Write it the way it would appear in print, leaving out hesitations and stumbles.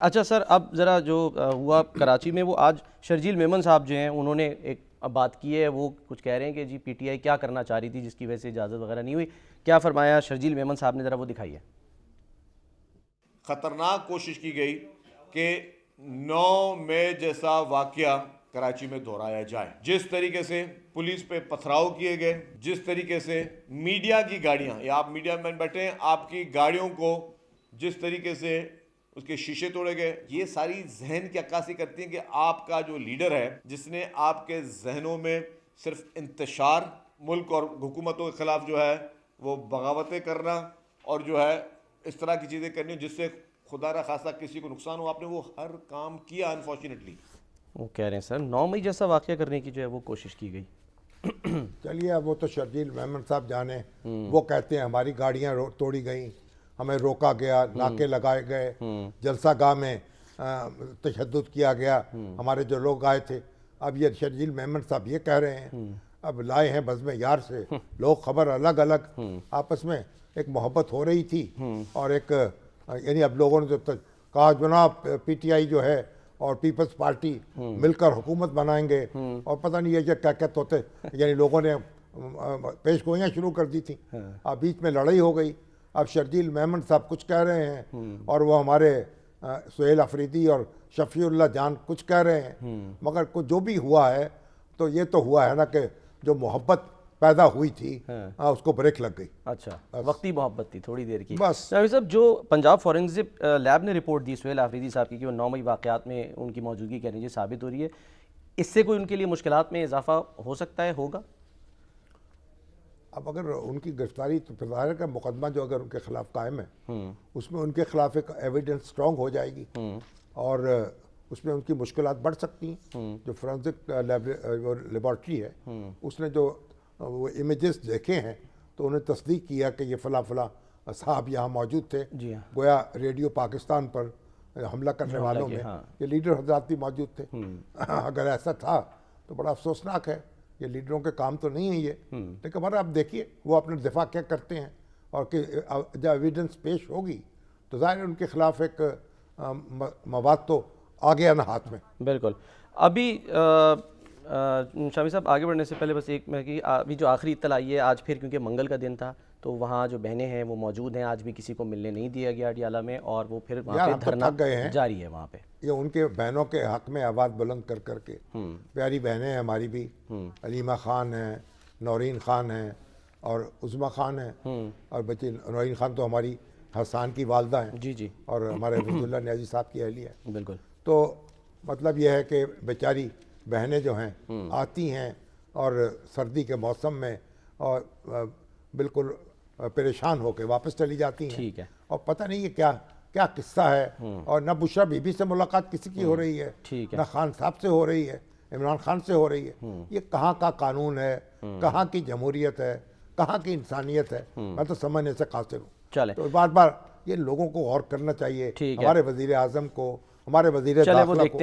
अच्छा सर, अब ज़रा जो हुआ कराची में, वो आज शर्जील मेमन साहब जो हैं उन्होंने एक बात की है। वो कुछ कह रहे हैं कि जी पीटीआई क्या करना चाह रही थी जिसकी वजह से इजाज़त वगैरह नहीं हुई। क्या फरमाया शर्जील मेमन साहब ने, ज़रा वो दिखाई है। खतरनाक कोशिश की गई कि 9 मई जैसा वाकया कराची में दोहराया जाए। जिस तरीके से पुलिस पे पथराव किए गए, जिस तरीके से मीडिया की गाड़ियां, या आप मीडिया में बैठे हैं, आपकी गाड़ियों को जिस तरीके से उसके शीशे तोड़े गए, ये सारी जहन की अक्कासी करती है कि आपका जो लीडर है, जिसने आपके जहनों में सिर्फ इंतशार, मुल्क और हुकूमतों के खिलाफ जो है वो बगावतें करना और जो है इस तरह की चीज़ें करनी जिससे खुदा न खासा किसी को नुकसान हो, आपने वो हर काम किया अनफॉर्चुनेटली। वो कह रहे हैं सर 9 मई जैसा वाकया करने की जो है वो कोशिश की गई। चलिए, अब वो तो शर्जील मेमन साहब जाने। वो कहते हैं हमारी गाड़ियां तोड़ी गई, हमें रोका गया, नाके लगाए गए, जलसा गाह में तशद्दुद किया गया, हमारे जो लोग आए थे। अब ये शर्जील मेमन साहब ये कह रहे हैं, अब लाए हैं बज़्म यार से लोग, खबर अलग अलग, आपस में एक मोहब्बत हो रही थी और एक यानी अब लोगों ने जो कहा जनाब पीटीआई जो है और पीपल्स पार्टी मिलकर हुकूमत बनाएंगे, और पता नहीं ये क्या क्या तोते, यानी लोगों ने पेश गोइयाँ शुरू कर दी थी। अब बीच में लड़ाई हो गई। अब शर्जील मेमन साहब कुछ कह रहे हैं और वो हमारे सुहेल अफरीदी और शफीउल्लाह जान कुछ कह रहे हैं, मगर कुछ जो भी हुआ है तो ये तो हुआ है ना कि जो मोहब्बत पैदा हुई थी उसको ब्रेक लग गई। अच्छा, वक्ती मोहब्बत थी थोड़ी देर की बस। नबी साहब, जो पंजाब फॉरेंसिक लैब ने रिपोर्ट दी सुहेल आफरीदी साहब की कि वो 9 मई वाक़यात में उनकी मौजूदगी कह लीजिए साबित हो रही है, इससे कोई उनके लिए मुश्किलात में इजाफा हो सकता है, होगा? अब अगर उनकी गिरफ्तारी, तो फिर का मुकदमा जो अगर उनके खिलाफ कायम है उसमें उनके खिलाफ एक एविडेंस स्ट्रॉन्ग हो जाएगी और उसमें उनकी मुश्किलात बढ़ सकती हैं। जो फोरेंसिक लेबॉर्ट्री है उसने जो वो इमेजेस देखे हैं तो उन्हें तस्दीक किया कि ये फ़ला साहब यहाँ मौजूद थे। जी हाँ। गोया रेडियो पाकिस्तान पर हमला करने वालों में ये लीडर हजरात भी मौजूद थे। अगर ऐसा था तो बड़ा अफसोसनाक है, ये लीडरों के काम तो नहीं है ये। लेकिन हमारा आप देखिए वो अपने दिफा क्या करते हैं, और कि जब एविडेंस पेश होगी तो ज़ाहिर उनके खिलाफ एक मवाद तो आ गया ना हाथ में। बिल्कुल। अभी शामी साहब, आगे बढ़ने से पहले बस एक मैं कि अभी जो आखिरी इत्तला आई है, आज फिर क्योंकि मंगल का दिन था तो वहाँ जो बहनें हैं वो मौजूद हैं, आज भी किसी को मिलने नहीं दिया गया अडियाला में, और वो फिर वहाँ पे धरना जारी है। वहाँ पे ये उनके बहनों के हक में आवाज़ बुलंद कर करके, प्यारी बहनें हैं हमारी भी, अलीमा खान है, नौरीन खान है और उज़मा खान है, और बच्ची नौरीन खान तो हमारी हसान की वालदा हैं। जी जी। और हमारे वज़ीरुल्लाह न्याज़ी साहब की अहलिया है। बिल्कुल। तो मतलब यह है कि बेचारी बहनें जो हैं आती हैं और सर्दी के मौसम में और बिल्कुल परेशान होकर वापस चली जाती हैं। ठीक है। और पता नहीं ये क्या क्या किस्सा है, और न बुशरा बीबी से मुलाकात किसी की हो रही है, न खान साहब से हो रही है, इमरान खान से हो रही है। ये कहाँ का कानून है, कहाँ की जमहूरियत है, कहाँ की इंसानियत है, मैं तो समझने से कासिर हूँ। चले तो बार बार ये लोगों को गौर करना चाहिए, हमारे वज़ीर आज़म को, हमारे वज़ीर दाखिला को।